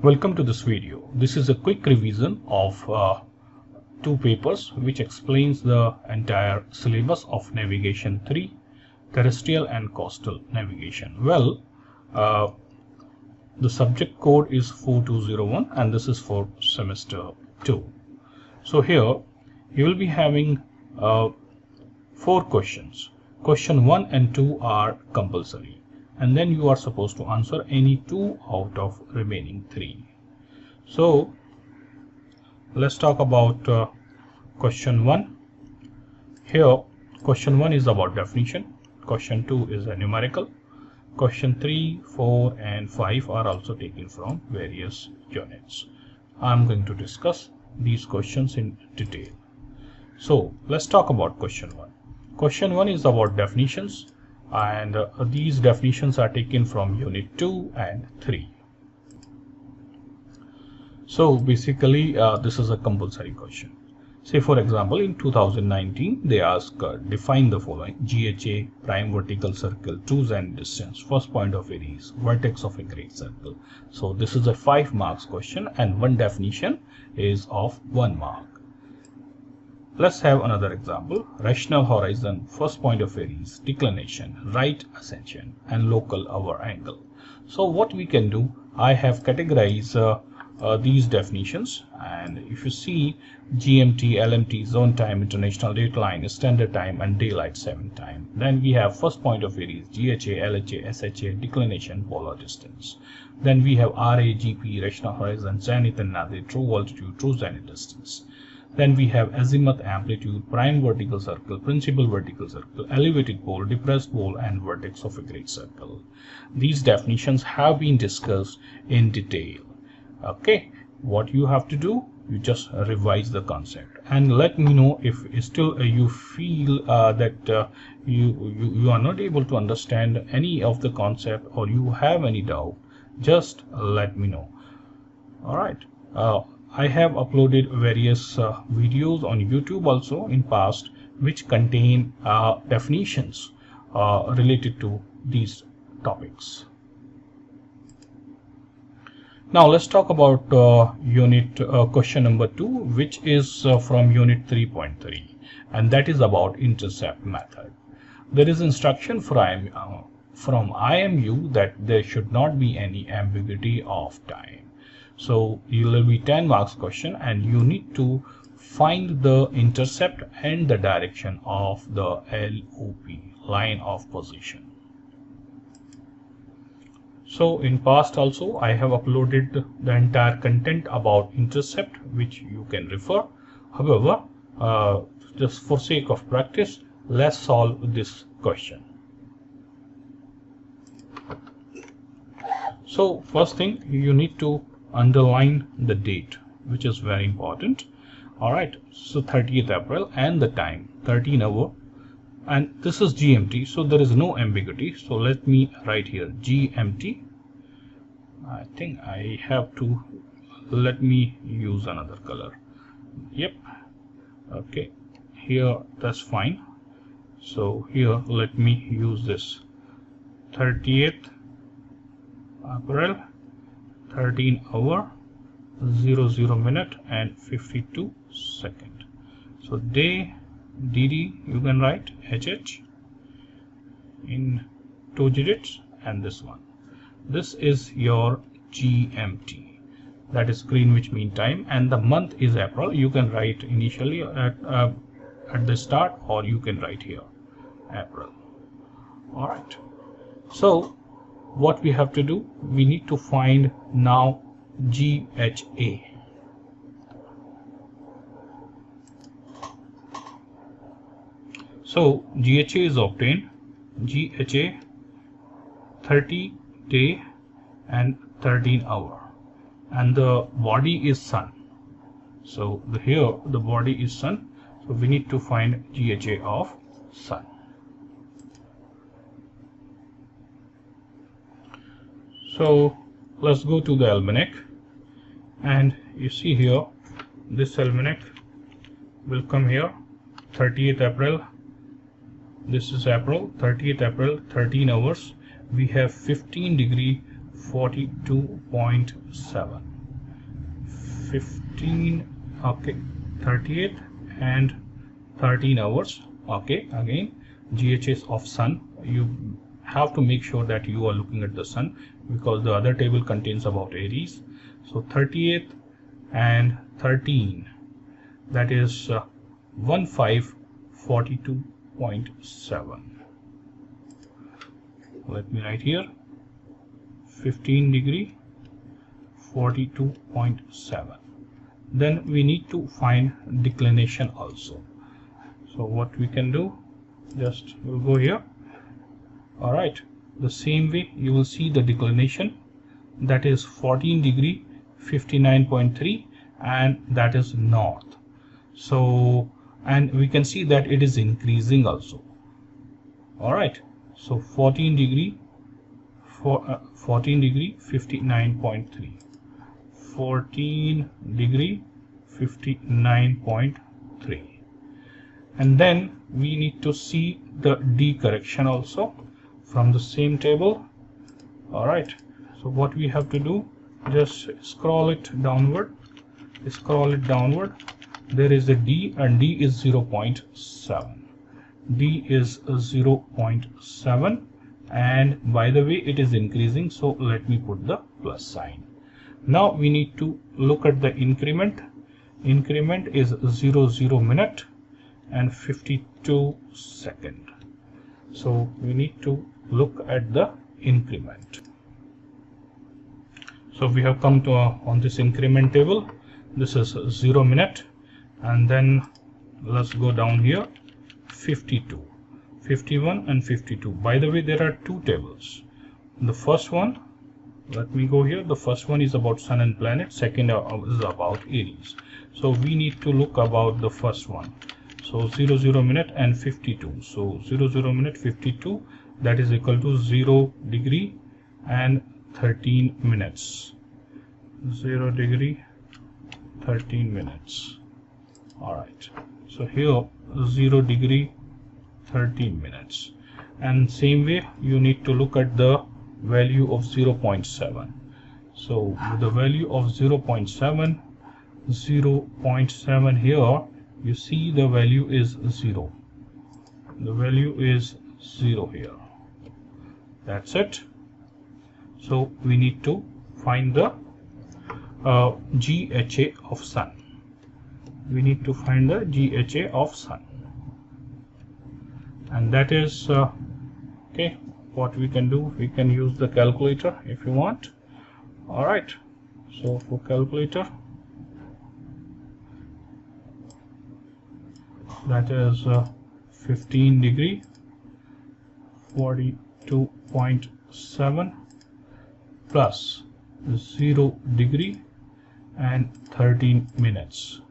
Welcome to this video. This is a quick revision of two papers which explains the entire syllabus of Navigation 3, Terrestrial and Coastal Navigation. Well, the subject code is 4201 and this is for semester 2. So here you will be having 4 questions. Question 1 and 2 are compulsory, and then you are supposed to answer any 2 out of remaining 3. So let's talk about question 1. Here question 1 is about definition, question 2 is a numerical, question 3, 4 and 5 are also taken from various units. I'm going to discuss these questions in detail. So let's talk about question 1. Question 1 is about definitions, and these definitions are taken from unit 2 and 3. So basically this is a compulsory question. Say for example in 2019 they ask define the following: GHA, prime vertical circle, true zenith distance, first point of Aries, vertex of a great circle. So this is a 5 marks question and one definition is of 1 mark. Let's have another example: rational horizon, first point of Aries, declination, right ascension and local hour angle. So what we can do, I have categorized these definitions, and if you see GMT, LMT, zone time, international dateline, standard time and daylight 7 time. Then we have first point of Aries, GHA, LHA, SHA, declination, polar distance. Then we have RA, GP, rational horizon, zenith and NAV III, true altitude, true zenith distance. Then we have azimuth, amplitude, prime vertical circle, principal vertical circle, elevated pole, depressed pole and vertex of a great circle. These definitions have been discussed in detail. Okay, what you have to do, you just revise the concept and let me know if still you feel that you are not able to understand any of the concept or you have any doubt. Just let me know. All right. I have uploaded various videos on YouTube also in past which contain definitions related to these topics. Now let's talk about question number 2, which is from unit 3.3, and that is about intercept method. There is instruction from IMU that there should not be any ambiguity of time. So it will be 10 marks question and you need to find the intercept and the direction of the LOP, line of position. So in past also I have uploaded the entire content about intercept which you can refer. However, just for sake of practice, let's solve this question. So first thing, you need to underline the date, which is very important. All right, so 30th April and the time 13 hour, and this is GMT, so there is no ambiguity. So let me write here GMT. I think I have to, let me use another color. Yep, okay, here that's fine. So here let me use this 30th April, 13 hour 00 minute and 52 second. So day DD you can write HH in 2 digits, and this one, this is your GMT, that is Greenwich Mean Time, and the month is April. You can write initially at the start or you can write here April. All right, so what we have to do, we need to find now GHA. So GHA is obtained, GHA 30 day and 13 hour, and the body is sun. So here the body is sun, so we need to find GHA of sun. So let's go to the almanac, and you see here this almanac will come here 30th April. This is April, 30th April, 13 hours. We have 15 degree 42.7. 15, okay, 38 and 13 hours. Okay, again GHS of sun, you have to make sure that you are looking at the sun because the other table contains about Aries. So 38 and 13, that is 1542.7. let me write here 15 degree 42.7. then we need to find declination also. So what we can do, just we'll go here. All right, the same way you will see the declination, that is 14 degree 59.3, and that is north. So, and we can see that it is increasing also. All right, so 14 degree 59.3, 14 degree 59.3. and then we need to see the D correction also from the same table. All right, so what we have to do, just scroll it downward, there is a D, and D is 0.7. D is 0.7, and by the way it is increasing, so let me put the plus sign. Now we need to look at the increment. Increment is 00 minute and 52 second. So we need to look at the increment. So we have come to on this increment table. This is 0 minute, and then let's go down here, 52, 51 and 52. By the way, there are two tables. The first one, let me go here, the first one is about sun and planet, second is about Aries. So we need to look about the first one. So 00 minute and 52. So 00 minute 52, that is equal to 0 degree and 13 minutes. 0 degree 13 minutes. All right, so here 0 degree 13 minutes, and same way you need to look at the value of 0.7. so the value of 0.7 here, you see the value is 0. The value is 0 here. That's it. So we need to find the GHA of sun. We need to find the GHA of sun, and that is okay. What we can do, we can use the calculator if you want. All right, so for calculator, that is 15 degree 42.7 plus 0 degree and 13 minutes.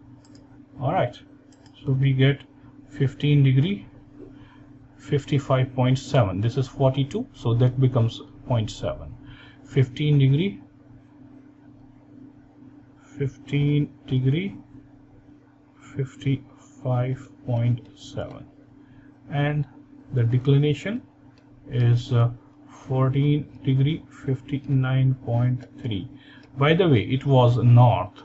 All right, so we get 15 degree 55.7. this is 42, so that becomes 0.7. 15 degree 55.7, and the declination is 14 degree 59.3. by the way, it was north.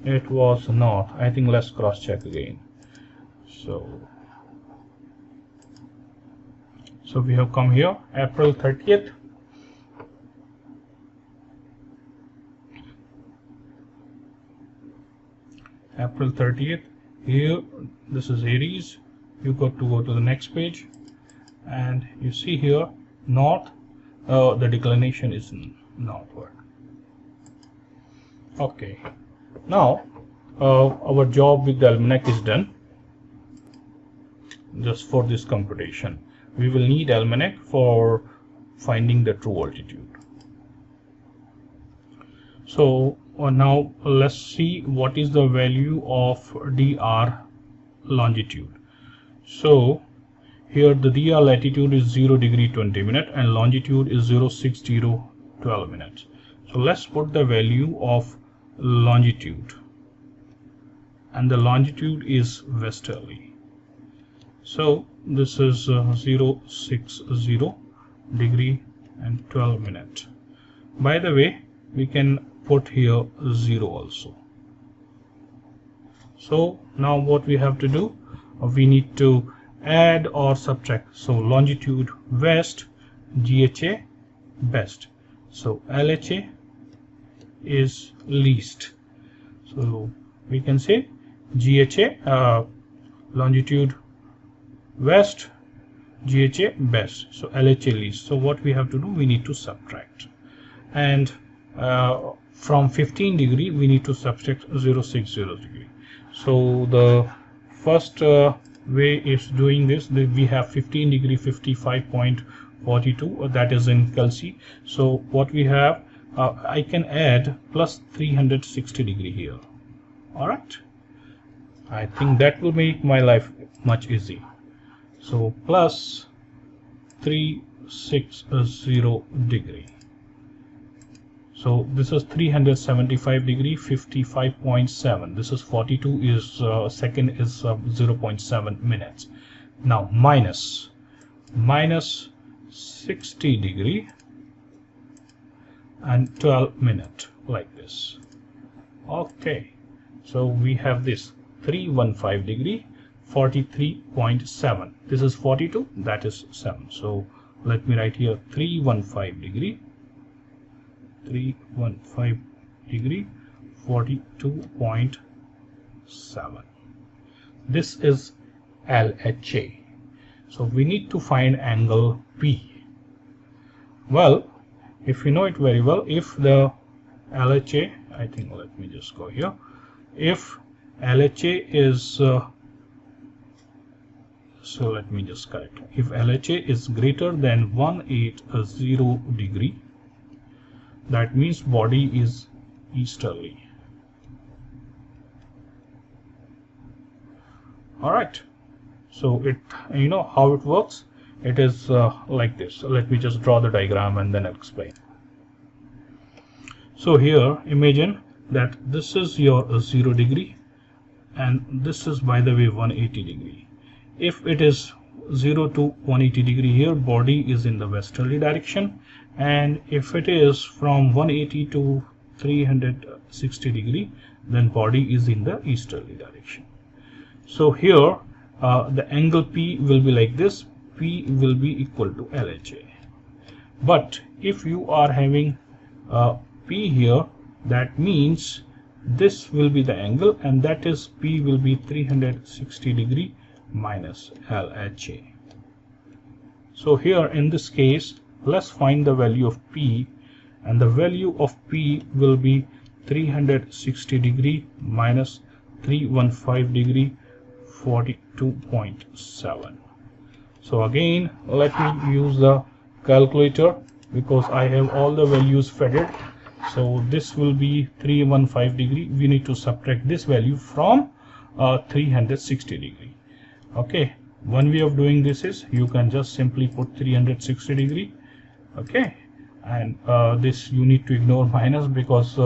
It was north. I think let's cross check again. So we have come here, April 30th. April 30th. Here, this is Aries. You got to go to the next page, and you see here north. The declination is northward. Okay. Now our job with the almanac is done. Just for this computation, we will need almanac for finding the true altitude. So now let's see what is the value of dr longitude. So here the dr latitude is 0 degree 20 minute and longitude is 06012 minutes. So let's put the value of longitude, and the longitude is westerly. So this is 060 degree and 12 minutes. By the way, we can put here 0 also. So now what we have to do, we need to add or subtract. So longitude west, GHA best. So LHA is least. So we can say GHA longitude west, GHA best. So LHA least. So what we have to do, we need to subtract. And from 15 degree we need to subtract 060 degree. So the first way is doing this. We have 15 degree 55.42, that is in Calc. So what we have, I can add plus 360 degree here. All right, I think that will make my life much easy. So plus 360 degree. So this is 375 degree 55.7. This is 42 is second is 0.7 minutes. Now minus 60 degree and 12 minute, like this. Okay, so we have this 315 degree 43.7. This is 42, that is 7. So let me write here 315 degree 42.7. This is LHA. So we need to find angle P. Well, if you know it very well, if the LHA, I think, let me just go here, if LHA is so let me just correct, if LHA is greater than 180 degree, that means body is easterly. All right, so it, you know how it works, it is like this. So let me just draw the diagram and then explain. So here imagine that this is your 0 degree and this is, by the way, 180 degree. If it is 0 to 180 degree, here body is in the westerly direction, and if it is from 180 to 360 degree, then body is in the easterly direction. So here the angle P will be like this. P will be equal to LHA. But if you are having P here, that means this will be the angle, and that is P will be 360 degree minus LHA. So here in this case, let's find the value of P, and the value of P will be 360 degree minus 315 degree 42.7. So again, let me use the calculator because I have all the values fed. So this will be 315 degree. We need to subtract this value from 360 degree. Okay, one way of doing this is you can just simply put 360 degree. Okay, and this you need to ignore minus because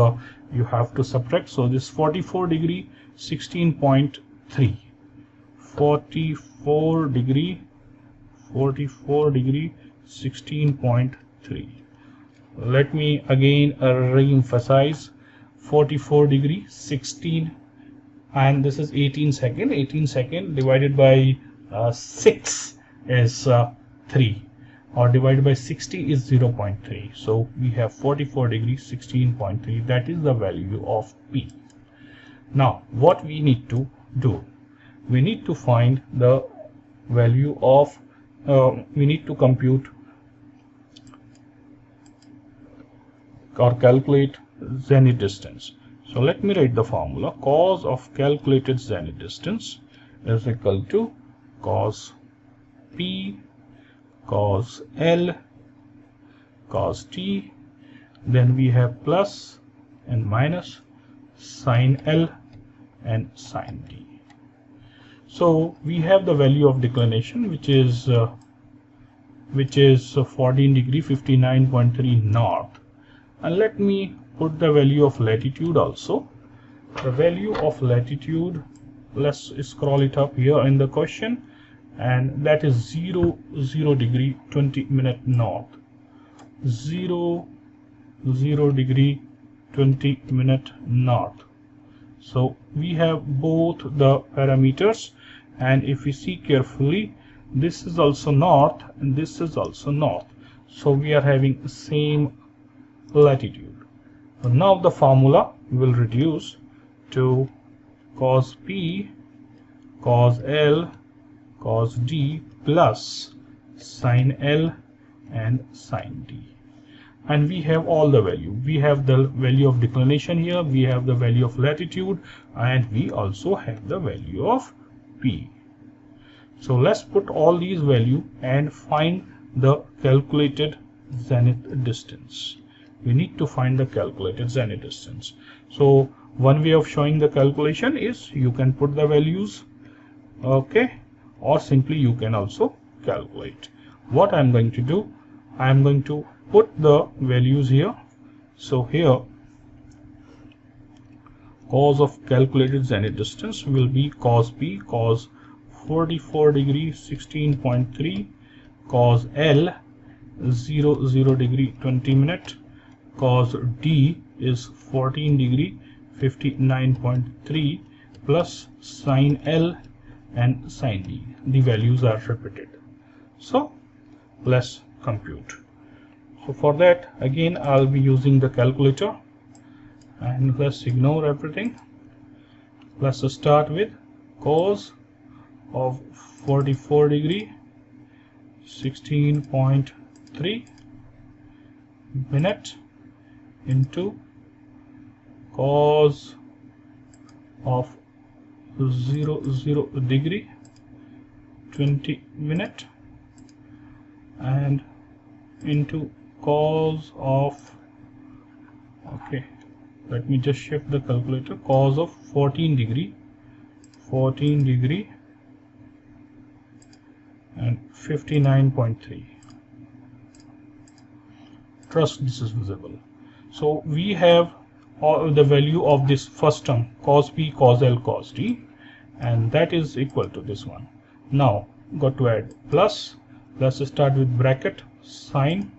you have to subtract. So this 44 degree 16.3, 44 degree 16.3. Let me again re-emphasize 44 degree 16, and this is 18 second. 18 second divided by 6 is 3, or divided by 60 is 0.3. So we have 44 degree 16.3. That is the value of P. Now what we need to do, we need to find the value of we need to compute or calculate zenith distance. So let me write the formula. Cos of calculated zenith distance is equal to cos P cos L cos T, then we have plus and minus sin L and sin T. So we have the value of declination, which is 14 degree 59.3 north. And let me put the value of latitude also. The value of latitude, let's scroll it up here in the question, and that is 0 degree 20 minute north. 0 degree 20 minute north. So we have both the parameters, and if we see carefully, this is also north and this is also north, so we are having the same latitude. So now the formula will reduce to cos P cos L cos D plus sin L and sin D. And we have all the value. We have the value of declination here, we have the value of latitude, and we also have the value of P. So let's put all these values and find the calculated zenith distance. We need to find the calculated zenith distance. So one way of showing the calculation is you can put the values, okay, or simply you can also calculate. What I'm going to do, I'm going to put the values here. So here cos of calculated zenith distance will be cos P cos 44 degree 16.3, cos L 0 degree 20 minute, cos D is 14 degree 59.3 plus sin L and sin D. The values are repeated. So let's compute. So for that, again I'll be using the calculator, and let's ignore everything. Let's start with cos of 44 degree 16.3 minute into cos of 0 degree 20 minute and into cos of, okay, let me just shift the calculator, cos of 14 degree and 59.3. Trust this is visible. So we have all the value of this first term, cos P cos L cos D, and that is equal to this one. Now got to add plus, let's start with bracket, sin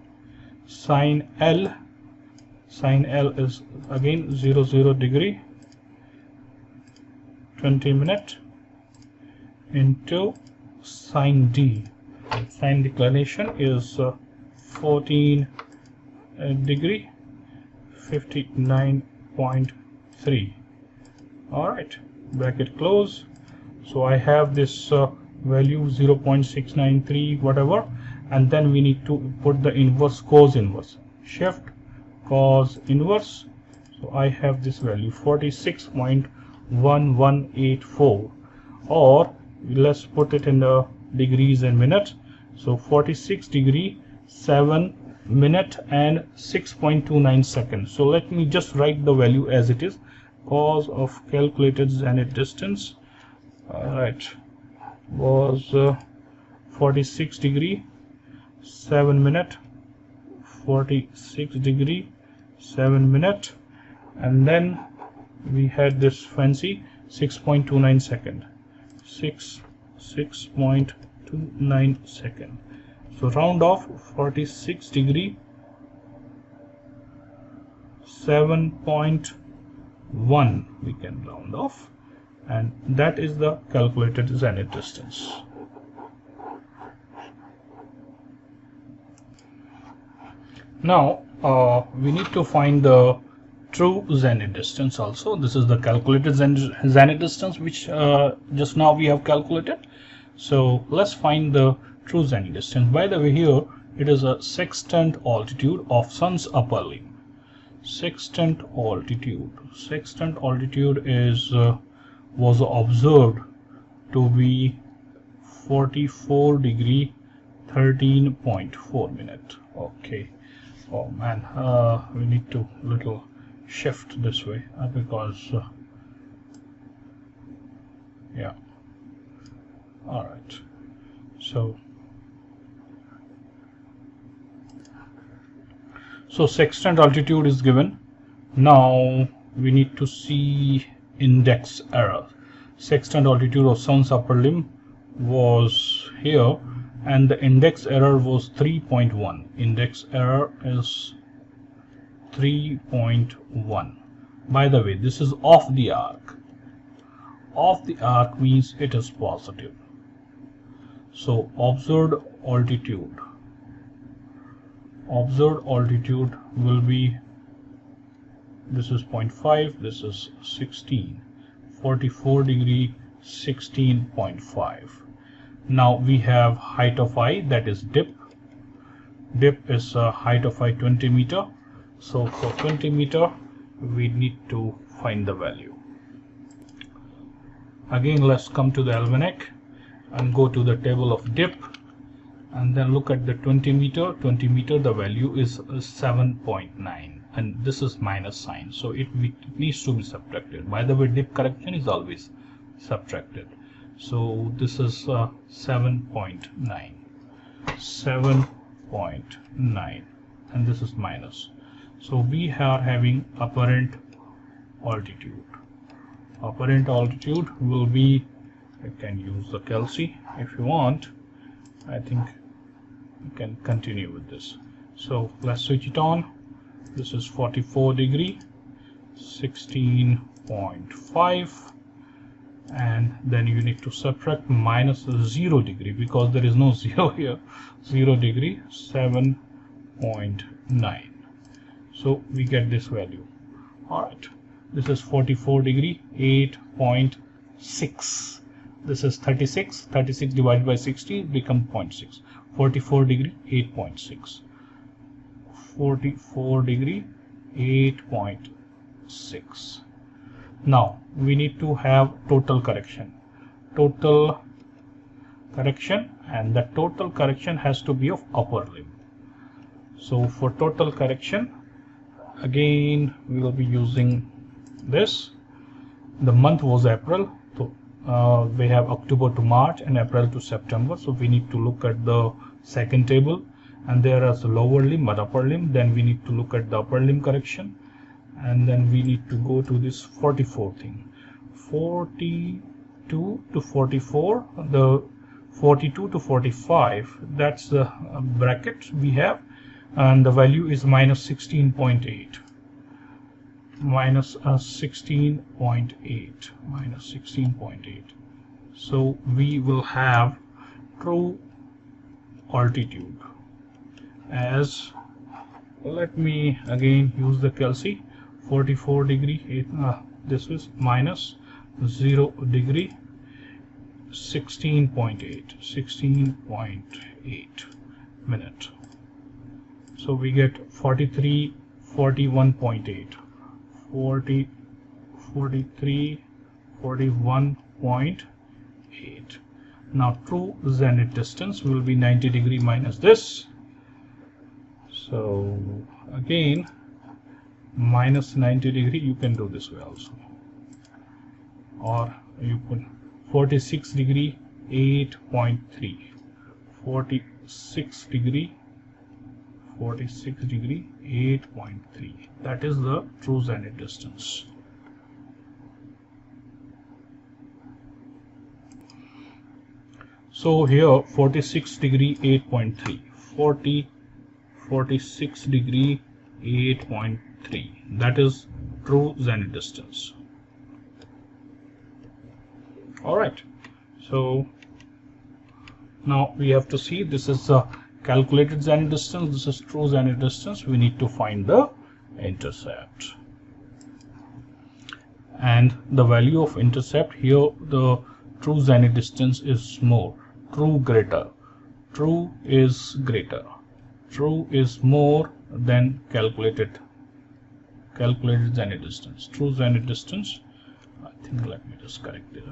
L is again 0 degree 20 minute into sin D. Sin declination is 14 degree 59.3. all right, bracket close. So I have this value 0.693 whatever, and then we need to put the inverse, cos inverse, shift cos inverse. So I have this value 46.1184, or let's put it in the degrees and minute. So 46 degree 7 minute and 6.29 seconds. So let me just write the value as it is. Cos of calculated zenith distance, alright, was 46 degree 7 minute, 46 degree 7 minute, and then we had this fancy 6.29 second, 6.29 second. So round off 46 degree 7.1 we can round off, and that is the calculated zenith distance. Now we need to find the true zenith distance also. This is the calculated zenith distance which just now we have calculated. So let's find the true zenith distance. By the way, here it is a sextant altitude of sun's upper limb. Sextant altitude is was observed to be 44 degree 13.4 minute. Okay. Oh man, we need to little shift this way because yeah. All right. So sextant altitude is given. Now we need to see index error. Sextant altitude of sun's upper limb was here, and the index error was 3.1. Index error is 3.1. By the way, this is off the arc. of the arc means it is positive. So observed altitude will be, this is 0.5, this is 16, 44 degree, 16.5. Now we have height of I, that is dip. Dip is height of I 20 meter. So for 20 meter we need to find the value. Again, let's come to the almanac and go to the table of dip, and then look at the 20 meter. 20 meter, the value is 7.9, and this is minus sign, so it needs to be subtracted. By the way, dip correction is always subtracted. So this is 7.9, 7.9, and this is minus. So we are having apparent altitude. Apparent altitude will be, I can use the Calc if you want. I think you can continue with this. So let's switch it on. This is 44 degree, 16.5, and then you need to subtract minus 0 degree because there is no 0 here. 0 degree, 7.9. So we get this value. All right, this is 44 degree, 8.6. This is 36. 36 divided by 60 become 0.6. 44 degree, 8.6. 44 degree, 8.6. Now we need to have total correction. Total correction, and the total correction has to be of upper limb. So for total correction, again we will be using this. The month was April. So we have October to March and April to September. So we need to look at the second table, and there is lower limb but upper limb. Then we need to look at the upper limb correction, and then we need to go to this 44 thing. 42 to 44, the 42 to 45, that's the bracket we have, and the value is minus 16.8. Minus 16.8, minus 16.8. So we will have true altitude as, let me again use the Calc. 44 degree, this is minus 0 degree, 16.8 minute. So we get 41.8. 41.8. Now true zenith distance will be 90 degree minus this. So again, minus 90 degree, you can do this way also, or you put 46 degree, 8.3. 46 degree, 8.3. That is the true zenith distance. So here 46 degree, 8.3. 46 degree, 8.3. That is true zenith distance. All right. So now we have to see, this is the calculated zenith distance, this is true zenith distance. We need to find the intercept, and the value of intercept here, the true zenith distance is more, true greater, true is greater, true is more than calculated zenith distance. True zenith distance, I think, let me just correct it.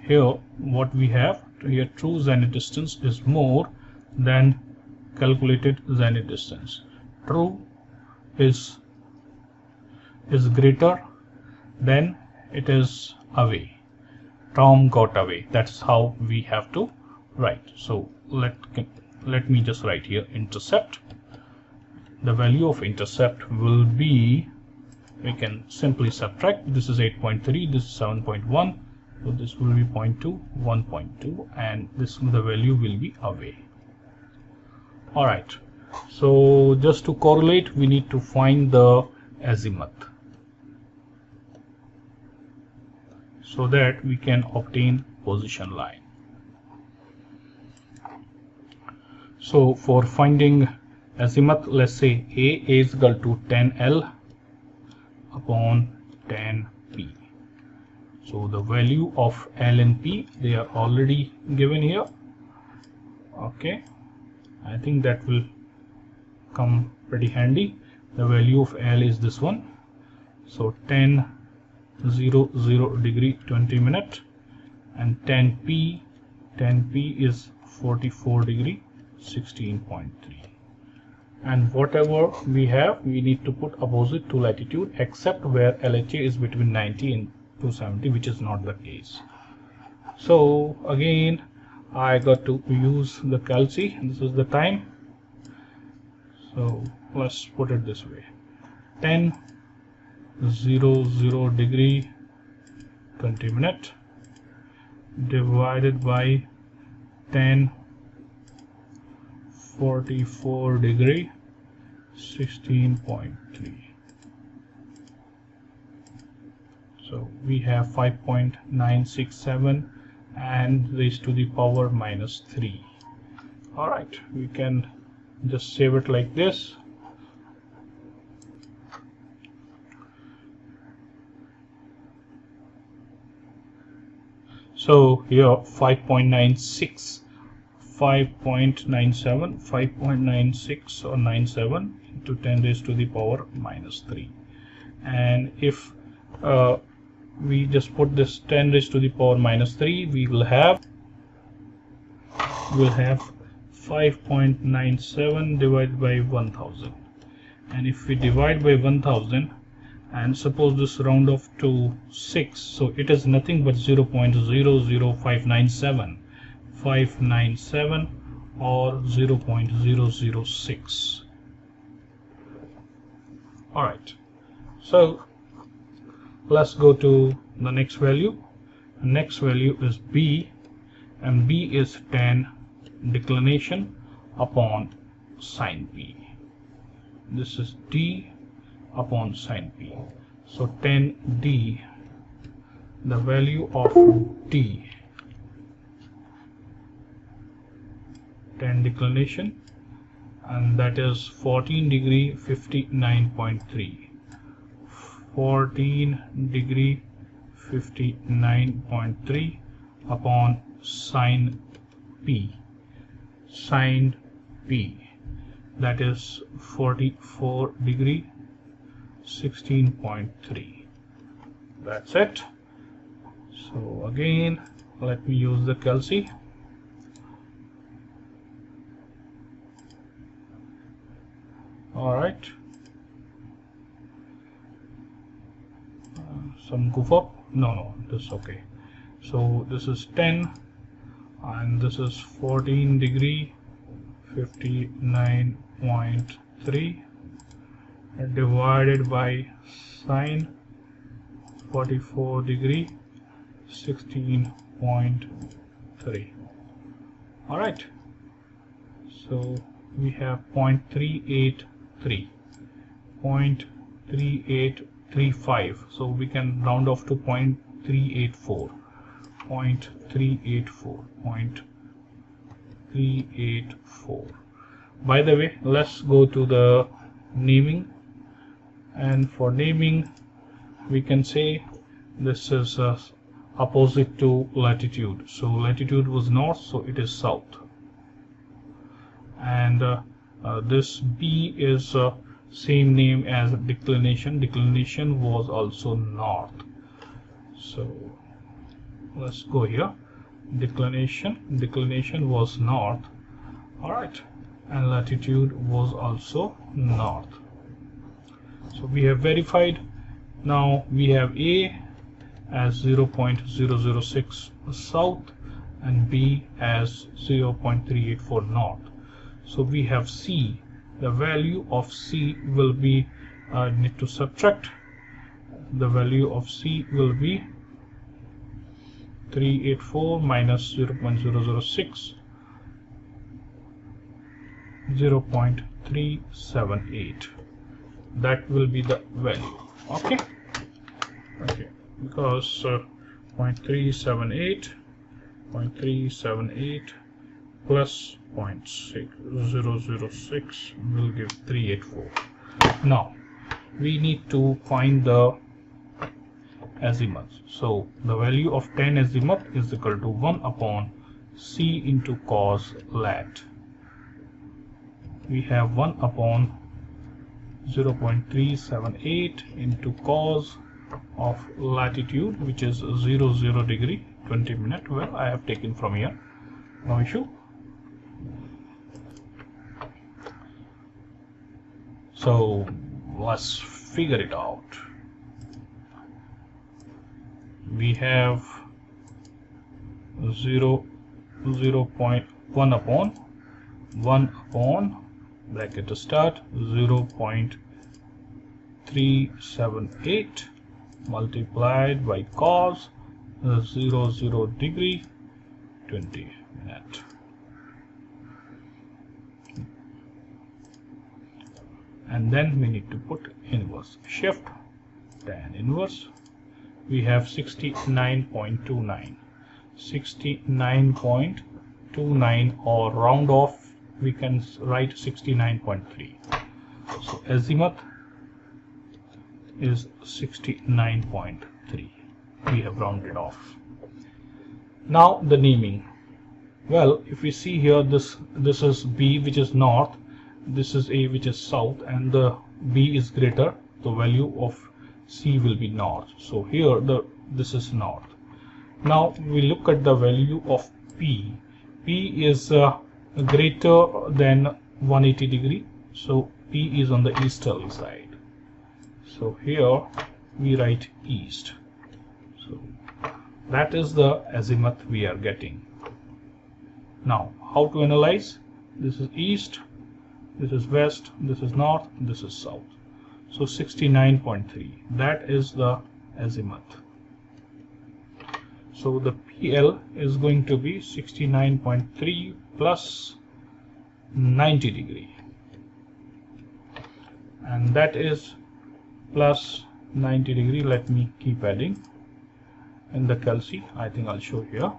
Here what we have here, true zenith distance is more than calculated zenith distance. True is greater than it is away. Tom got away. That's how we have to write. So let me just write here intercept. The value of intercept will be, we can simply subtract. This is 8.3, this is 7.1, so this will be 0.2, 1.2, and this, the value will be away. All right, so just to correlate, we need to find the azimuth. so that we can obtain position line. So for finding azimuth, let's say A is equal to 10L upon 10P. So the value of L and P, they are already given here. Okay, I think that will come pretty handy. The value of L is this one. So 10, 0, 0 degree 20 minute, and 10P is 44 degree 16.3. And whatever we have, we need to put opposite to latitude, except where LHA is between 90 and 270, which is not the case. So again, I got to use the Calc, and this is the time. So let's put it this way: 10, 0, 0 degree 20 minute divided by 10, 44 degree 16.3. So we have 5.967 and raised to the power minus 3. All right, we can just save it like this. So here 5.96, 5.96 or 97 into 10 raised to the power minus 3. And if we just put this 10 raised to the power minus 3, we will have 5.97 divided by 1000. And if we divide by 1000 and suppose this round off to 6, so it is nothing but 0.00597 or 0.006. All right, so let's go to the next value. The next value is B, and B is 10 declination upon sine P. This is D upon sine P. So 10D, the value of D, 10 declination, and that is 14 degree 59.3. 14 degree 59.3 upon sine P. Sine P, that is 44 degree 16.3. That's it. So again, let me use the Calc. All right, some goof up. No, this is okay. So this is 10 and this is 14 degree 59.3 divided by sine 44 degree 16.3. all right, so we have 0.383, 0.3835, so we can round off to 0.384, 0.384. By the way, let's go to the naming, and for naming we can say this is opposite to latitude. So latitude was north, so it is south, and this B is same name as declination. Declination was also north, so let's go here. Declination was north. All right, and latitude was also north. So we have verified. Now we have A as 0.006 south and B as 0.384 north. So we have C. The value of C will be, need to subtract. The value of C will be 384 minus 0.006, 0.378. That will be the value. Okay, because 0.378 plus 0.6006 will give 384. Now we need to find the azimuth. So the value of tan azimuth is equal to 1 upon c into cos lat. We have 1 upon 0.378 into cos of latitude, which is 00 degree 20 minute. Well, I have taken from here, no issue. So let's figure it out. We have 0.1 upon 1 upon bracket to start 0.378 multiplied by cos 00 degree 20 minute. And then we need to put inverse. Shift tan inverse. We have 69.29. 69.29, or round off we can write 69.3. So azimuth is 69.3. We have rounded off. Now the naming. Well, if we see here, this is B, which is north, this is A, which is south, and the B is greater, the value of C will be north. So here this is north. Now we look at the value of P. P is greater than 180 degree, so P is on the easterly side. So here we write east. So that is the azimuth we are getting. Now how to analyze? This is east, this is west, this is north, this is south. So 69.3, that is the azimuth. So the PL is going to be 69.3 plus 90 degree, and that is plus 90 degree. Let me keep adding in the Calc. I think I'll show here.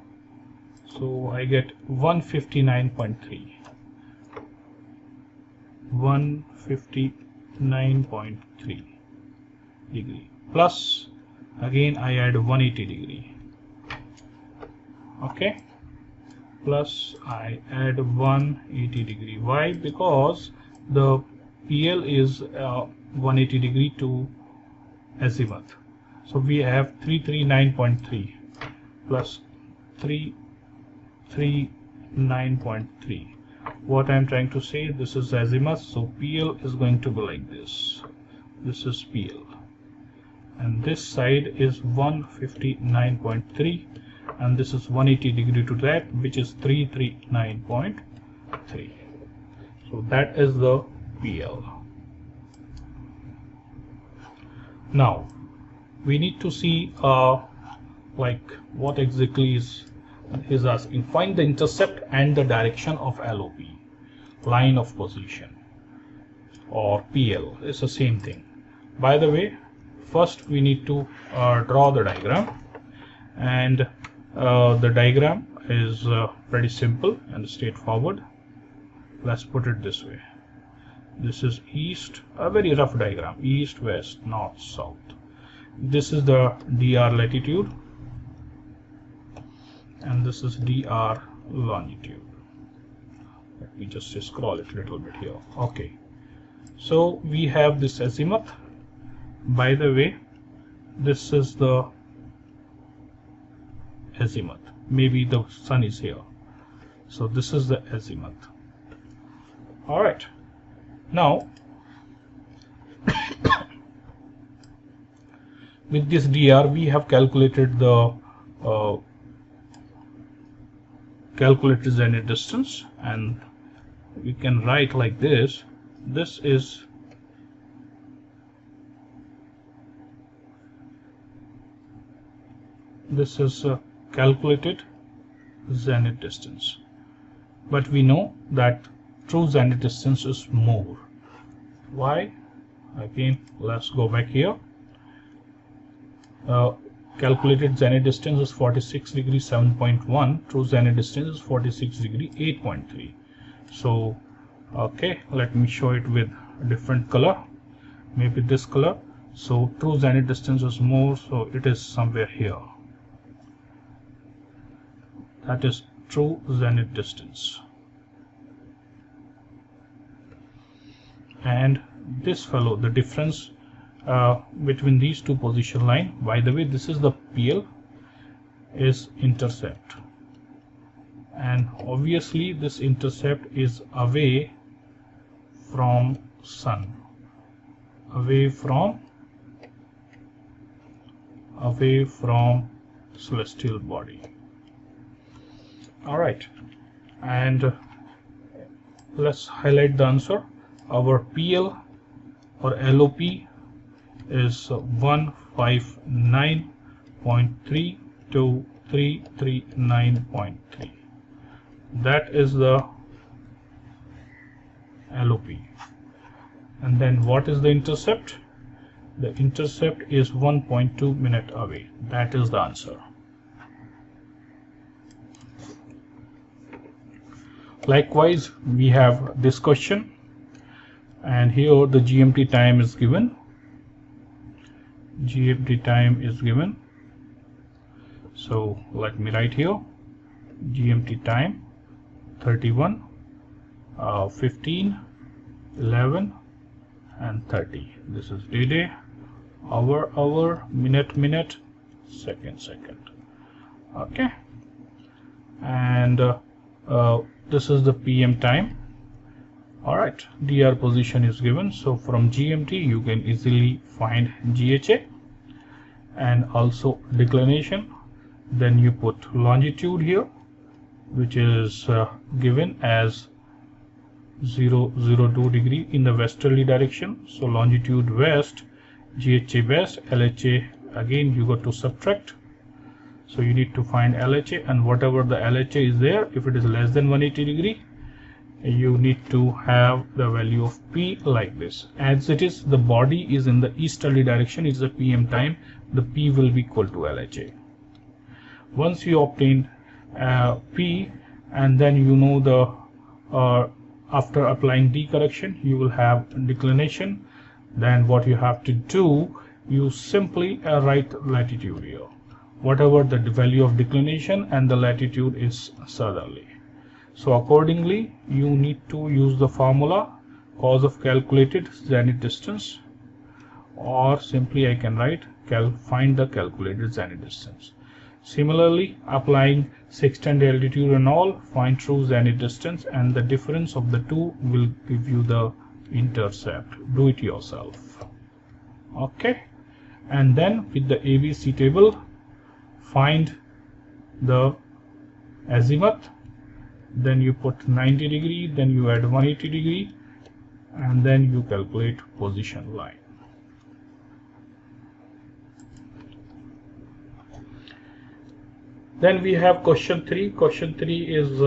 So I get 159.3. 159.3 degree plus again I add 180 degree. Okay, plus I add 180 degree. Why? Because the PL is 180 degree to azimuth. So we have 339.3 plus 339.3. What I'm trying to say, this is azimuth, so PL is going to be like this. This is PL, and this side is 159.3, and this is 180 degree to that, which is 339.3. So that is the PL. Now we need to see like what exactly is asking. Find the intercept and the direction of LOP, line of position, or PL. It's the same thing. By the way, first we need to draw the diagram, and the diagram is pretty simple and straightforward. Let's put it this way. This is east, a very rough diagram, east, west, north, south. This is the DR latitude, and this is DR longitude. Let me just scroll it a little bit here. Okay, so we have this azimuth. By the way, this is the azimuth. Maybe the sun is here, so this is the azimuth. All right, now with this DR we have calculated the calculated zenith distance, and we can write like this. This is calculated zenith distance, but we know that true zenith distance is more. Why? Again, let's go back here. calculated zenith distance is 46 degree 7.1, true zenith distance is 46 degree 8.3. So okay, let me show it with a different color, maybe this color. So true zenith distance is more, so it is somewhere here. That is true zenith distance. And this fellow, the difference between these two position line, by the way, this is the PL, is intercept, and obviously this intercept is away from sun, away from celestial body. All right, and let's highlight the answer. Our PL or LOP is 159.3 to 339.3. That is the LOP. And then what is the intercept? The intercept is 1.2 minute away. That is the answer. Likewise, we have this question, and here the GMT time is given. GMT time is given. So let me write here GMT time 31, 15, 11 and 30. This is day, hour, minute, second. Okay, and this is the PM time. All right, DR position is given, so from GMT you can easily find GHA and also declination. Then you put longitude here, which is given as 002 degree in the westerly direction. So longitude west, GHA west, LHA again you got to subtract. So you need to find LHA, and whatever the LHA is there, if it is less than 180 degree, you need to have the value of P like this. As it is, the body is in the easterly direction, it's the PM time, the P will be equal to LHA. Once you obtain P, and then you know the after applying D correction you will have declination, then what you have to do, you simply write latitude here, whatever the value of declination, and the latitude is southerly. So accordingly you need to use the formula cos of calculated zenith distance, or simply I can write find the calculated zenith distance. Similarly, applying sextant altitude and all, find true zenith distance, and the difference of the two will give you the intercept. Do it yourself. Okay, and then with the ABC table, find the azimuth, then you put 90 degree, then you add 180 degree, and then you calculate position line. Then we have question 3. Question 3 is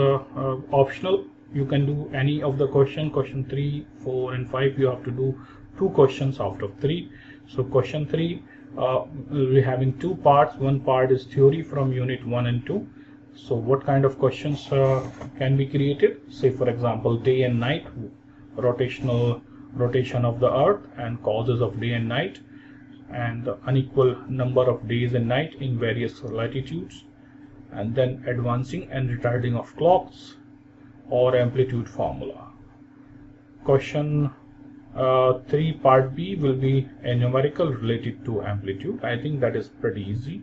optional. You can do any of the question 3, 4 and 5. You have to do 2 questions out of 3. So question 3 will be having 2 parts. One part is theory from unit 1 and 2. So what kind of questions can be created? Say for example, day and night, rotation of the earth and causes of day and night, and the unequal number of days and night in various latitudes, and then advancing and retarding of clocks, or amplitude formula. Question 3 part B will be a numerical related to amplitude. I think that is pretty easy.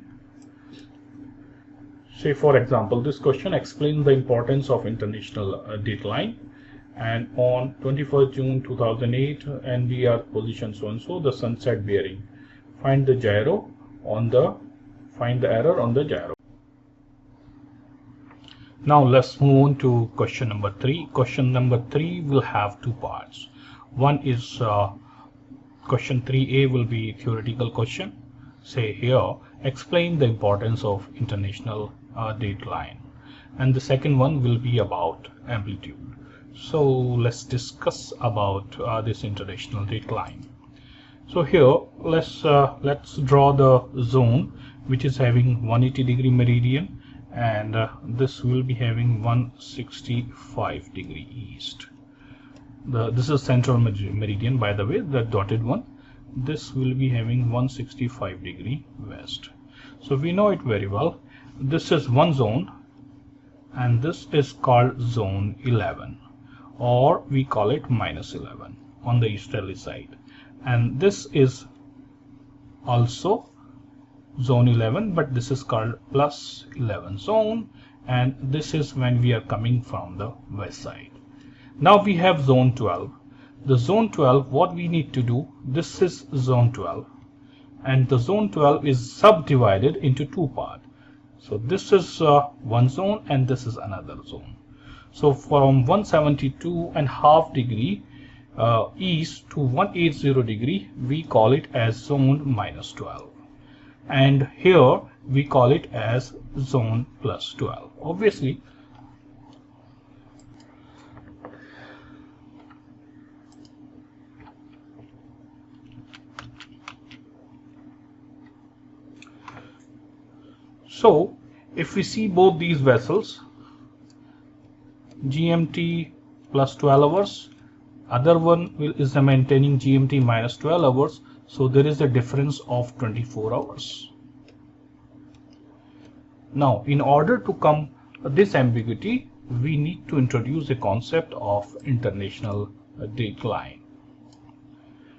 Say for example, this question explains the importance of international dateline, and on 21st June 2008 NVR position so and so, the sunset bearing. Find the error on the gyro. Now let's move on to question number 3. Question number 3 will have 2 parts. One is question 3A will be theoretical question. Say here, explain the importance of international dateline, and the second one will be about amplitude. So let's discuss about this international dateline. So here let's draw the zone which is having 180-degree meridian, and this will be having 165-degree east. This is central meridian, by the way, the dotted one. This will be having 165-degree west. So we know it very well. This is one zone, and this is called zone 11, or we call it -11 on the easterly side. And this is also zone 11, but this is called +11 zone, and this is when we are coming from the west side. Now we have zone 12. The zone 12, what we need to do, this is zone 12, and the zone 12 is subdivided into two parts. So this is one zone and this is another zone. So from 172.5 degree east to 180 degree, we call it as zone -12, and here we call it as zone +12. Obviously, so if we see both these vessels, GMT +12 hours, other one is maintaining GMT -12 hours, so there is a difference of 24 hours. Now, in order to come this ambiguity, we need to introduce a concept of international date line.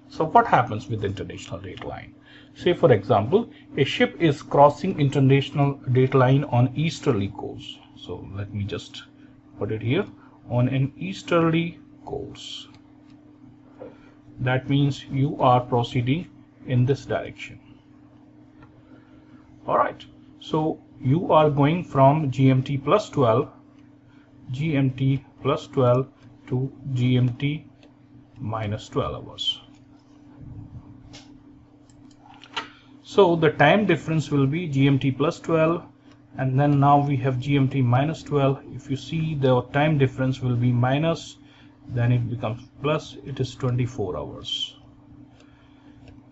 So what happens with the international date line? Say, for example, a ship is crossing international date line on easterly course. So let me just put it here, on an easterly course. That means you are proceeding in this direction. All right, so you are going from GMT +12 to GMT -12 hours. So the time difference will be GMT +12, and then now we have GMT -12. If you see, the time difference will be minus, then it becomes plus, it is 24 hours.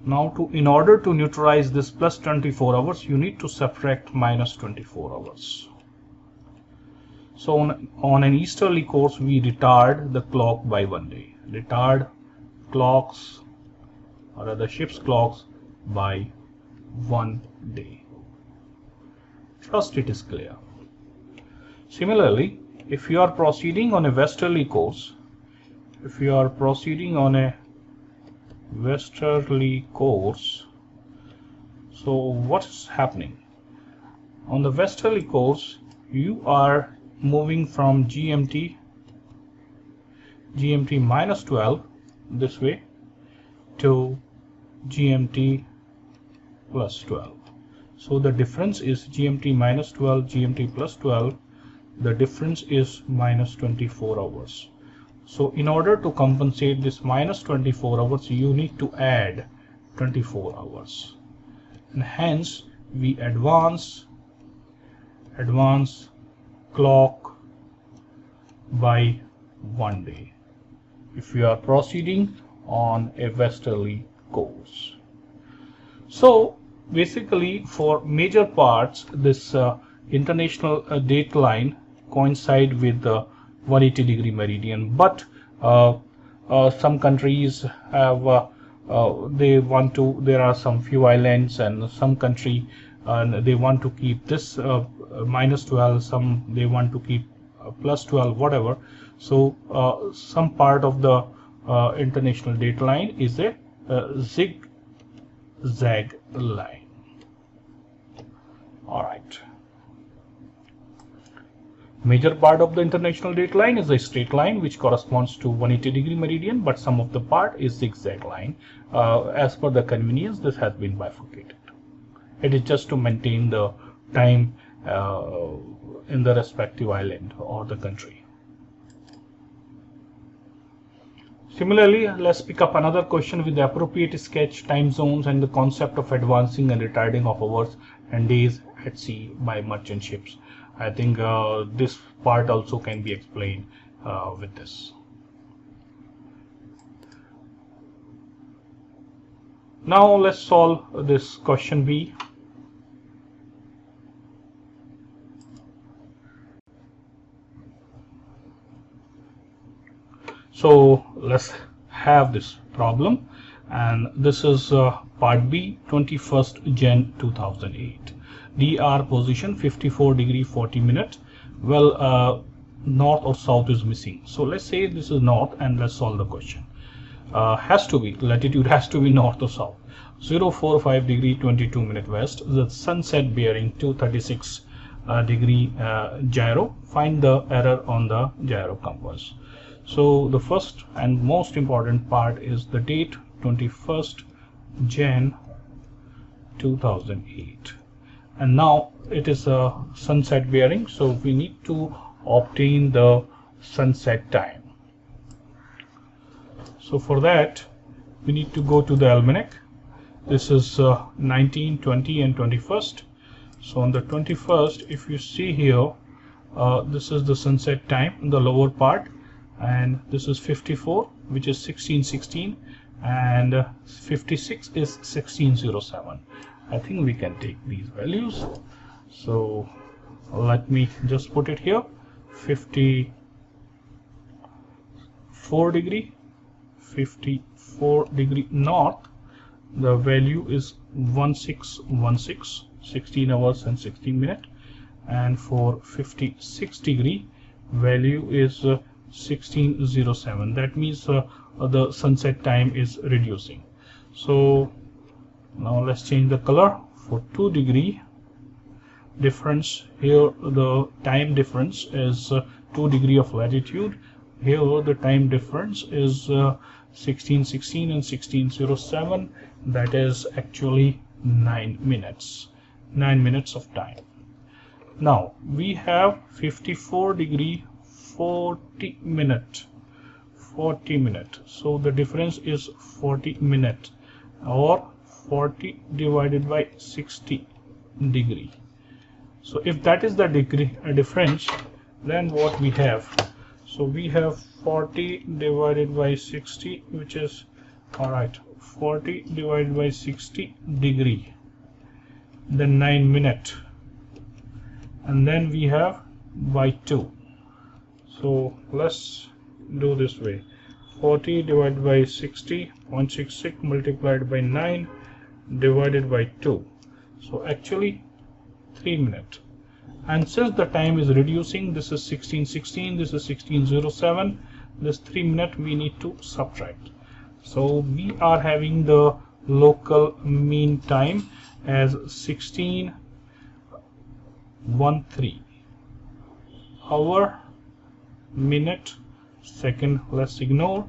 Now in order to neutralize this plus 24 hours, you need to subtract minus 24 hours. So on an easterly course, we retard the clock by 1 day. Retard clocks, or other ship's clocks, by 1 day. Trust it is clear. Similarly, if you are proceeding on a westerly course, so what's happening? On the westerly course, you are moving from GMT -12 this way to GMT +12. So the difference is GMT -12, GMT +12. The difference is minus 24 hours. So in order to compensate this minus 24 hours, you need to add 24 hours. And hence we advance clock by 1 day if you are proceeding on a westerly course. So basically, for major parts, this international date line coincide with the 180-degree meridian, but some countries have there are some few islands, and some country they want to keep this -12, some they want to keep +12, whatever. So some part of the international date line is a zigzag line. All right. Major part of the international date line is a straight line which corresponds to 180-degree meridian, but some of the part is zigzag line. As per the convenience, this has been bifurcated. It is just to maintain the time in the respective island or the country. Similarly, let's pick up another question with the appropriate sketch, time zones, and the concept of advancing and retarding of hours and days at sea by merchant ships. I think this part also can be explained with this. Now let's solve this question B. So let's have this problem, and this is part B, 21st Jan 2008. DR position 54°40'. Well, north or south is missing, so let's say this is north and let's solve the question. Has to be, latitude has to be north or south. 045°22' west, the sunset bearing 236 degree gyro. Find the error on the gyro compass. So the first and most important part is the date, 21st Jan 2008, and now it is a sunset bearing, so we need to obtain the sunset time. So for that we need to go to the almanac. This is 19, 20 and 21st. So on the 21st, if you see here, this is the sunset time in the lower part, and this is 54, which is 1616, and 56 is 1607. I think we can take these values. So let me just put it here. 54 degree north, the value is 1616, 16 hours and 16 minutes, and for 56 degree value is 1607. That means the sunset time is reducing. So now let's change the color. For 2 degree difference here, the time difference is 2 degree of latitude. Here the time difference is 1616 and 1607. That is actually 9 minutes. 9 minutes of time. Now we have 54 degree 40 minute. So the difference is 40 minute, or 40 divided by 60 degree. So if that is the degree difference, then what we have? So we have 40 divided by 60, which is, all right, 40 divided by 60 degree, then 9 minute, and then we have by 2. So let's do this way. 40 divided by 60.66 multiplied by 9 divided by 2. So actually 3 minutes. And since the time is reducing, this is 1616, this is 1607, this 3 minutes we need to subtract. So we are having the local mean time as 1613. Hour, minute, second let's ignore,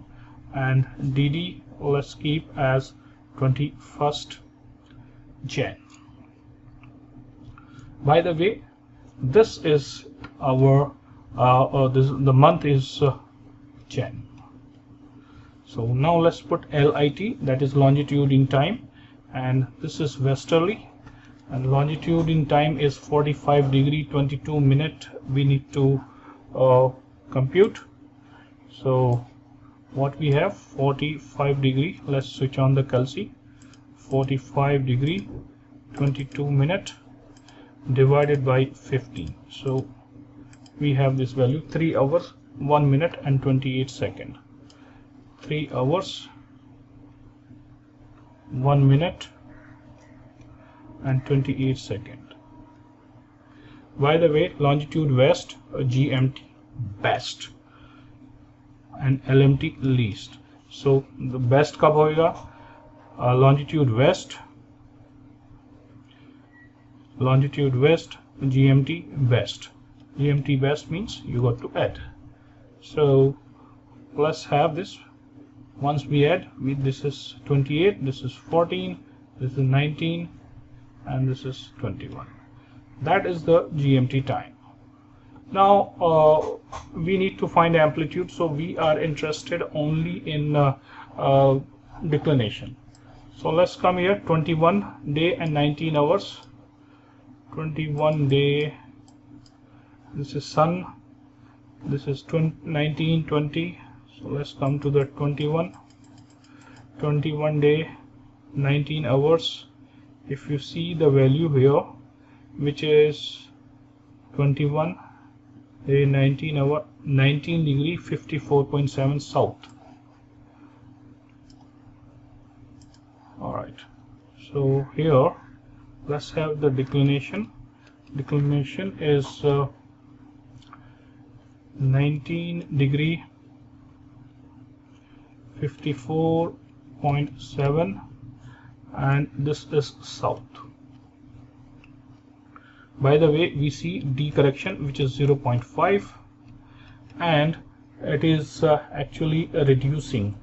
and DD let's keep as 21st Jan. By the way, this is our the month is Jan. So now let's put LIT, that is longitude in time, and this is westerly, and longitude in time is 45 degree 22 minute. We need to compute. So what we have, 45 degree, let's switch on the Calc. 45 degree 22 minute divided by 15. So we have this value, 3 hours 1 minute and 28 seconds. 3 hours 1 minute and 28 seconds. By the way, longitude west, GMT best and LMT least. So the best कब होएगा? Longitude west GMT best. GMT best means you got to add. So let's have this. Once we add, this is 28, this is 14, this is 19, and this is 21. That is the GMT time. Now we need to find amplitude, so we are interested only in declination. So let's come here, 21 day and 19 hours. 21 day, this is sun, this is 19, 20. So let's come to the 21 day, 19 hours. If you see the value here, which is 21, 19 hour, 19 degree 54.7 south. Alright, so here let's have the declination. Declination is 19 degree 54.7, and this is south. By the way, we see D correction, which is 0.5, and it is actually reducing.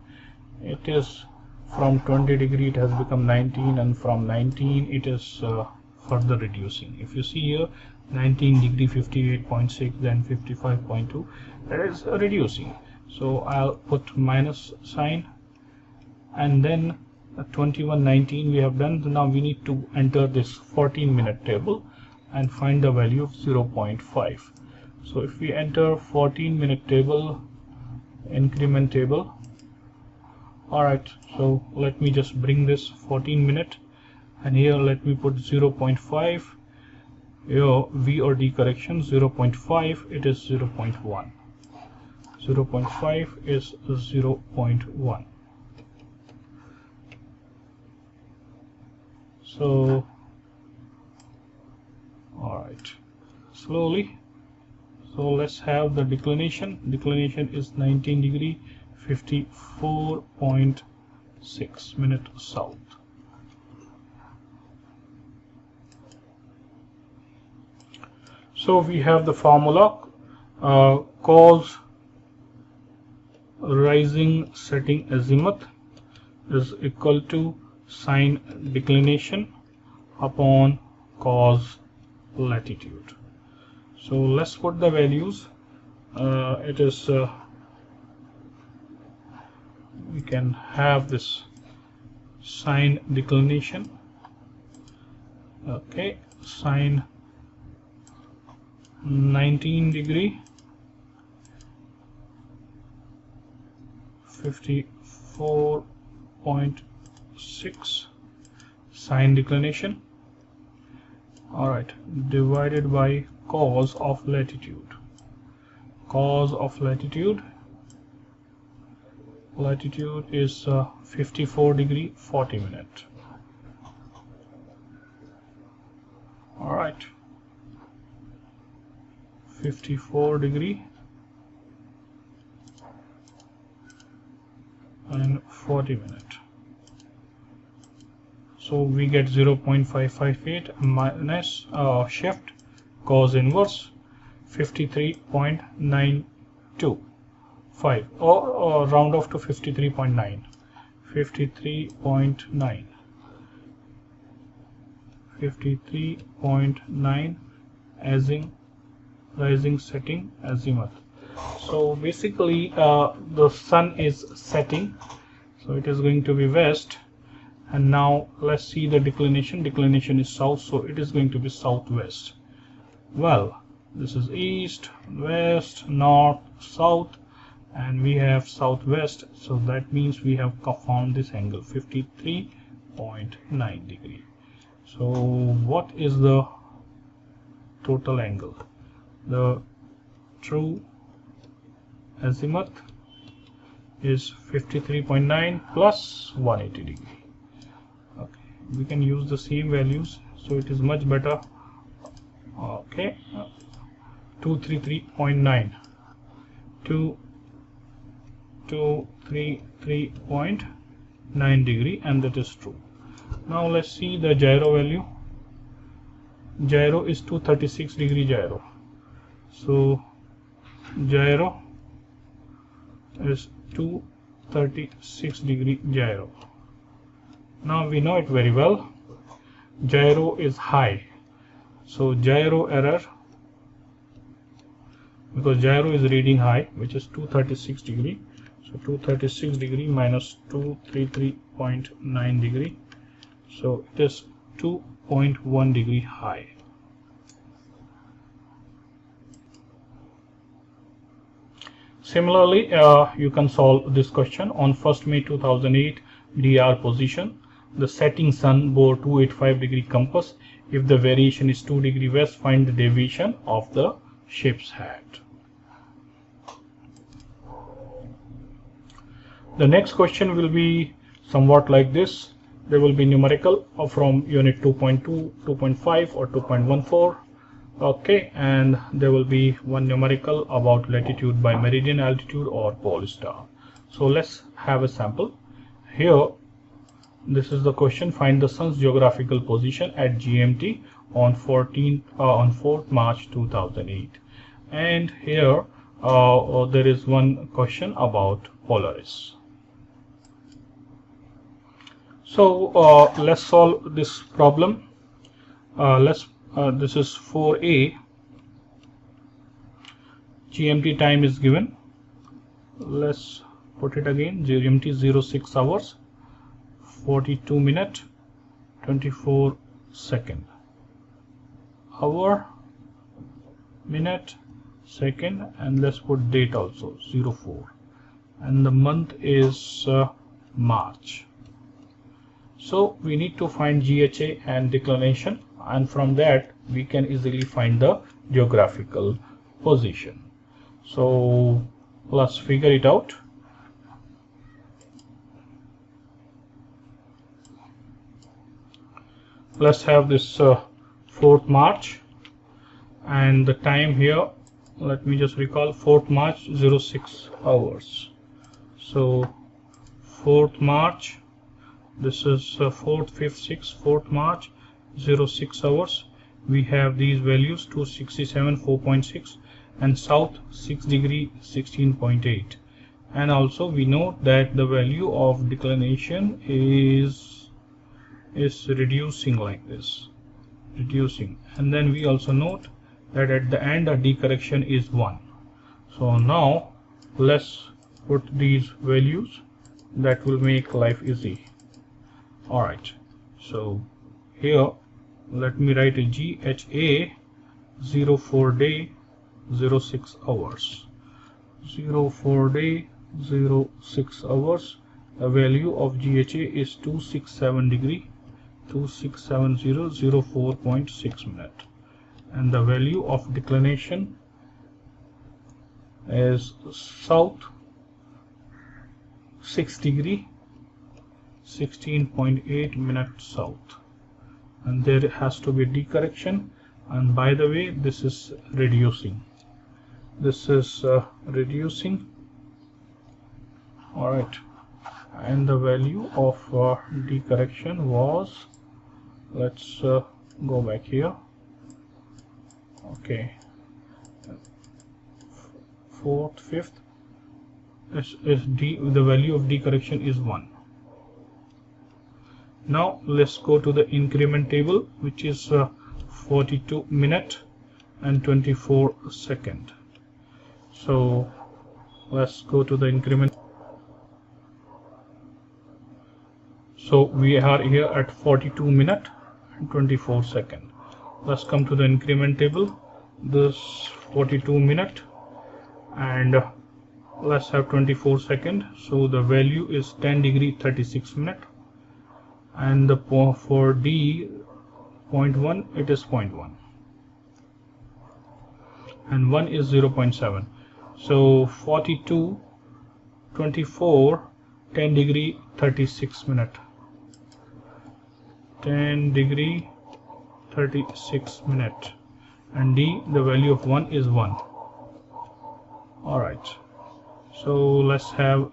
It is from 20 degree it has become 19, and from 19 it is further reducing. If you see here, 19 degree 58.6, then 55.2, that is reducing. So I'll put minus sign, and then 21.19 we have done. Now we need to enter this 14-minute table and find the value of 0.5. So if we enter 14-minute table, increment table. Alright, so let me just bring this 14-minute, and here let me put 0.5. Here V or D correction 0.5, it is 0.1. 0.5 is 0.1. So alright, slowly. So let's have the declination. Declination is 19 degree 54.6 minute south. So we have the formula, cos rising setting azimuth is equal to sine declination upon cos latitude. So let's put the values. It is we can have this sine declination. Okay, sine 19 degree 54.6 sine declination, alright, divided by cos of latitude. Cos of latitude is 54 degree 40 minute. Alright, 54 degree and 40 minute. So we get 0.558 minus shift cos inverse 53.925, or round off to 53.9. 53.9 as in rising setting azimuth. So basically the sun is setting, so it is going to be west, and now let's see the declination. Declination is south, so it is going to be southwest. Well, this is east, west, north, south, and we have southwest, so that means we have found this angle 53.9 degree. So what is the total angle? The true azimuth is 53.9 plus 180 degree. Okay, we can use the same values, so it is much better. Okay, 233.9 233.9 degree, and that is true. Now let's see the gyro value. Gyro is 236 degree gyro. So gyro is 236 degree gyro. Now we know it very well. Gyro is high, so gyro error, because gyro is reading high, which is 236 degree. So 236 degree minus 233.9 degree, so it is 2.1 degree high. Similarly, you can solve this question. On 1st May 2008 DR position, the setting sun bore 285-degree compass. If the variation is 2 degree west, find the deviation of the ship's head. The next question will be somewhat like this. There will be numerical from unit 2.2, 2.5 or 2.14. Okay, and there will be one numerical about latitude by meridian, altitude or pole star. So let's have a sample. Here, this is the question. Find the sun's geographical position at GMT on 4th March 2008. And here there is one question about Polaris. So let's solve this problem. This is 4A. GMT time is given. Let's put it again. GMT 06 hours, 42 minutes, 24 second. Hour, minute, second, and let's put date also 04. And the month is March. So we need to find GHA and declination, and from that we can easily find the geographical position. So let's figure it out. Let's have this 4th March, and the time here, let me just recall, 4th March 06 hours. So 4th March, this is 4th, 5th, 6th, 4th March 06 hours. We have these values: 267, 4.6, and south 6 degree 16.8. And also we note that the value of declination is reducing like this, reducing. And then we also note that at the end a D correction is 1. So now let's put these values. That will make life easy. Alright, so here let me write a GHA 04 day 06 hours. 04 day 06 hours. The value of GHA is 267 degree 2670 04.6 minute, and the value of declination is south 6 degree 16.8 minutes south, and there has to be D correction. And by the way, this is reducing. This is reducing. All right, and the value of D correction was, let's go back here. Okay, 4th, 5th is D. The value of D correction is 1. Now let's go to the increment table, which is 42 minute and 24 second. So let's go to the increment. So we are here at 42 minute and 24 second. Let's come to the increment table. This 42 minute, and let's have 24 second. So the value is 10 degree 36 minute. And the for D 0.1, it is 0.1, and 1 is 0.7. So 42, 24, 10 degree 36 minute, 10 degree 36 minute, and D, the value of 1 is 1. All right, so let's have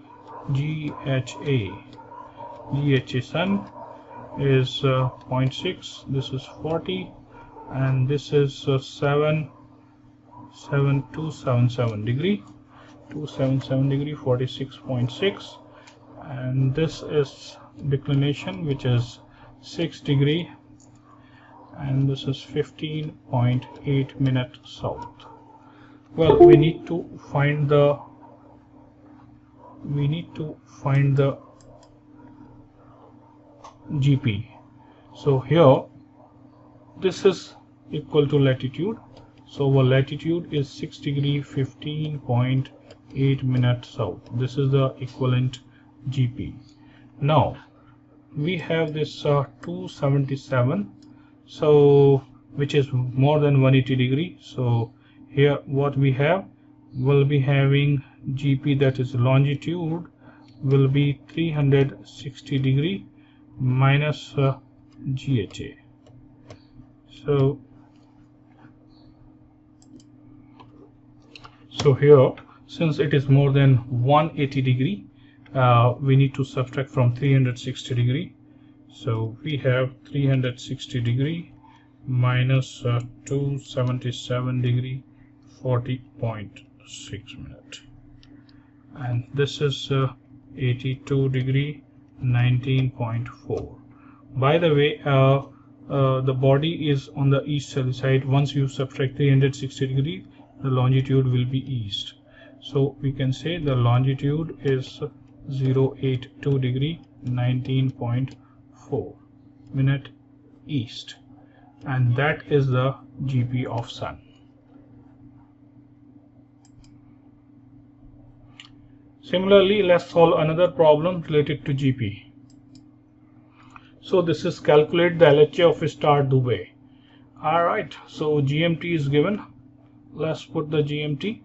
GHA. GHA sun is 0.6. This is 40, and this is 277 degree 46.6, and this is declination, which is 6 degree, and this is 15.8 minute south. Well, we need to find the GP. So here this is equal to latitude, so our latitude is 6 degree 15.8 minutes south. This is the equivalent GP. Now we have this 277, so which is more than 180 degree. So here what we have, will be having GP, that is longitude, will be 360 degree minus GHA. So here, since it is more than 180 degree, we need to subtract from 360 degree. So we have 360 degree minus 277 degree, 40.6 minutes, and this is 82 degree, 19.4. By the way, the body is on the east side. Once you subtract 360 degree, the longitude will be east. So we can say the longitude is 082 degree, 19.4 minute east, and that is the GP of Sun. Similarly, let's solve another problem related to GP. So this is calculate the LHA of a star Dubai. Alright, so GMT is given. Let's put the GMT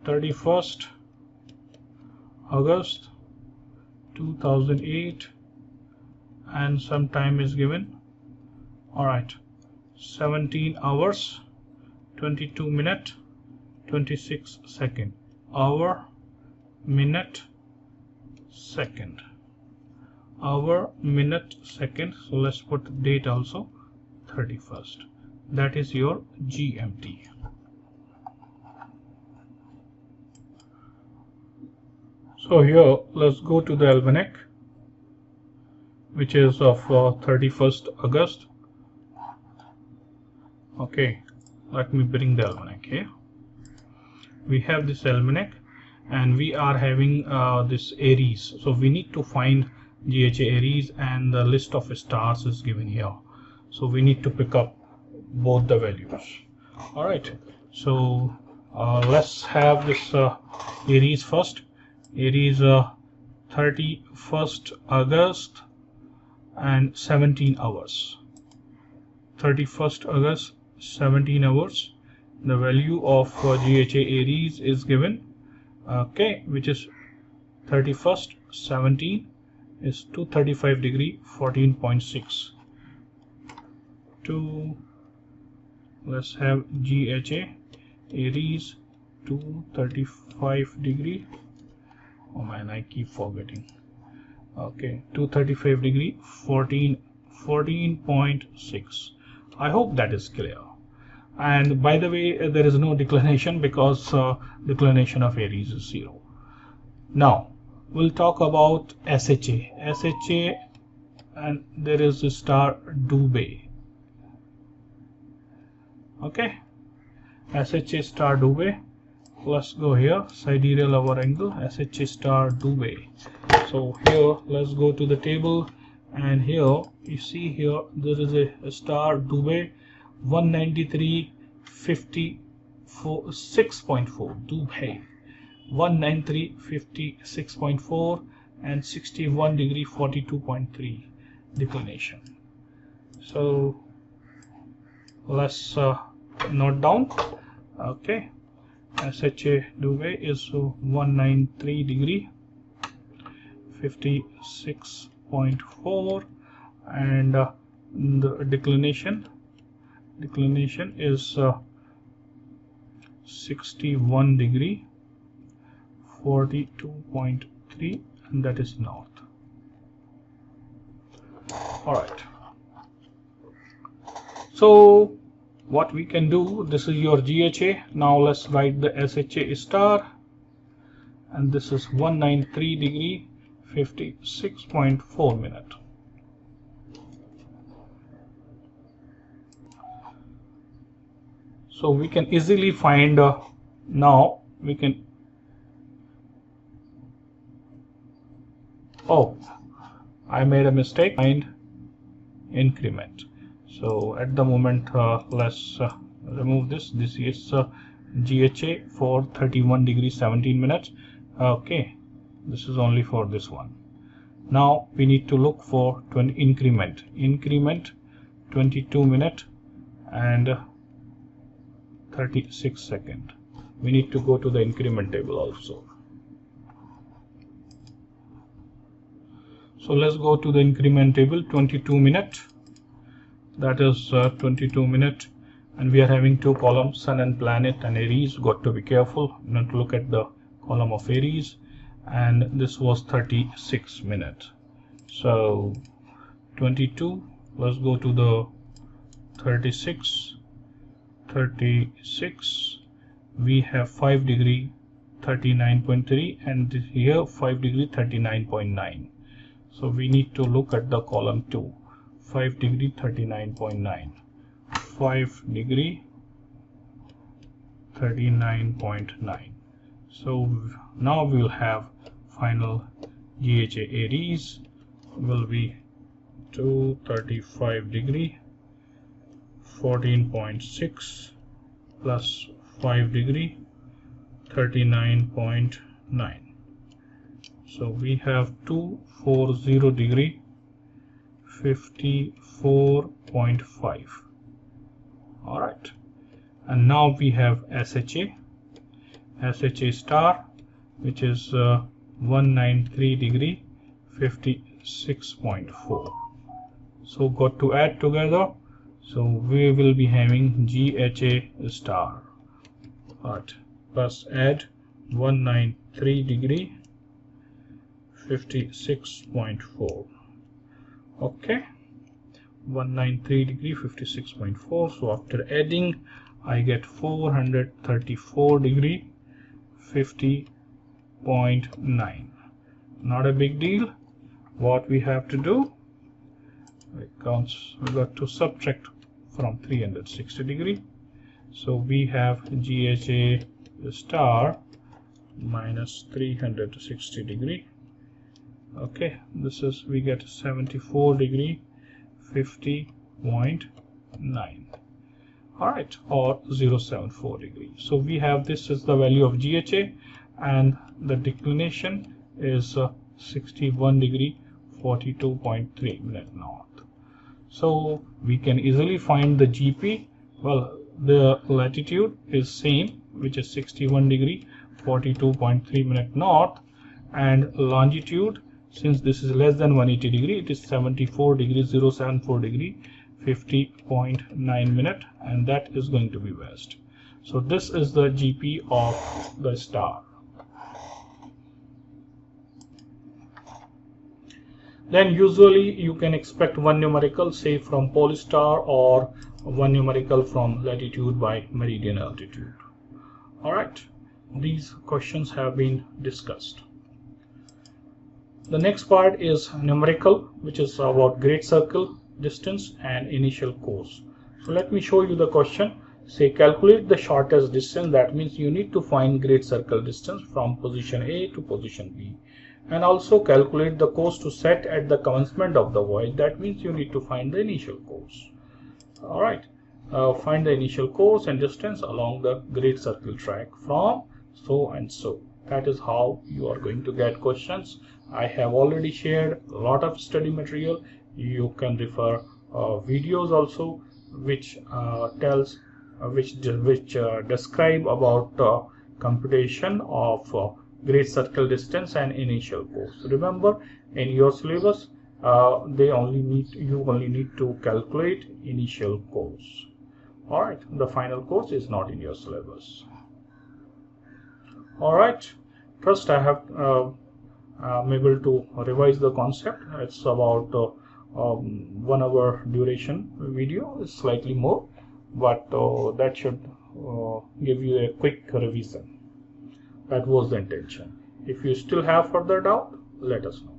31st August 2008, and some time is given. Alright, 17 hours 22 minute 26 second. Hour, minute, second. Hour, minute, second. So let's put date also, 31st. That is your GMT. So here let's go to the almanac, which is of 31st August. Okay, let me bring the almanac here. We have this almanac and we are having this Aries, so we need to find GHA Aries, and the list of stars is given here, so we need to pick up both the values. Alright, so let's have this Aries first. Aries 31st August and 17 hours. 31st August, 17 hours. The value of GHA Aries is given, okay, which is 31st 17 is 235 degree, 14.6. Let's have GHA Aries 235 degree. Oh man, I keep forgetting. Okay, 235 degree, 14.6. I hope that is clear. And by the way, there is no declination because declination of Aries is 0. Now we'll talk about SHA. SHA, and there is a star Dubai. Okay, SHA star Dubai. Let's go here, sidereal hour angle, SHA star Dubai. So here let's go to the table, and here you see here there is a star Dubai 193.56.4 Dubai 193.56.4 and 61 degree 42.3 declination. So let's note down. Okay, SHA Dubai is 193 degree 56.4, and the declination is 61 degree 42.3, and that is north. All right, so what we can do, this is your GHA. Now let's write the SHA star, and this is 193 degree 56.4 minute. So we can easily find now we can, oh, I made a mistake, find increment. So at the moment let's remove this. This is GHA for 31 degree 17 minutes. Okay, this is only for this one. Now we need to look for increment 22 minute and 36 second. We need to go to the increment table also. So let's go to the increment table. 22 minute, that is 22 minute, and we are having two columns, sun and planet and Aries. Got to be careful not to look at the column of Aries, and this was 36 minutes. So 22, let's go to the 36. We have 5 degree 39.3 and here 5 degree 39.9. So we need to look at the column 2, 5 degree 39.9, 5 degree 39.9. So now we will have final GHA Aries will be 235 degree 14.6 plus 5 degree 39.9. So we have 240 degree 54.5. all right, and now we have SHA star, which is 193 degree 56.4. so got to add together. So we will be having GHA star, right, plus add 193 degree 56.4. okay, 193 degree 56.4. so after adding I get 434 degree 50.9. not a big deal. What we have to do, we got to subtract from 360 degree. So we have GHA star minus 360 degree. okay, this is, we get 74 degree 50.9. all right, or 074 degree. So we have, this is the value of GHA, and the declination is 61 degree 42.3 minute north. So we can easily find the GP. Well, the latitude is same, which is 61 degree 42.3 minute north, and longitude, since this is less than 180 degree, it is 74 degree 074 degree 50.9 minute, and that is going to be west. So this is the GP of the star. Then usually you can expect one numerical, say from pole star, or one numerical from latitude by meridian altitude. all right, these questions have been discussed. The next part is numerical, which is about great circle distance and initial course. So let me show you the question. Say calculate the shortest distance. That means you need to find great circle distance from position A to position B, and also calculate the course to set at the commencement of the voyage. That means you need to find the initial course. all right, find the initial course and distance along the great circle track from so and so. That is how you are going to get questions. I have already shared a lot of study material. You can refer videos also, which describe about computation of great circle distance and initial course. Remember, in your syllabus, you only need to calculate initial course. all right, the final course is not in your syllabus. all right, first I have I'm able to revise the concept. It's about 1 hour duration video. It's slightly more, but that should give you a quick revision. That was the intention. If you still have further doubt, let us know.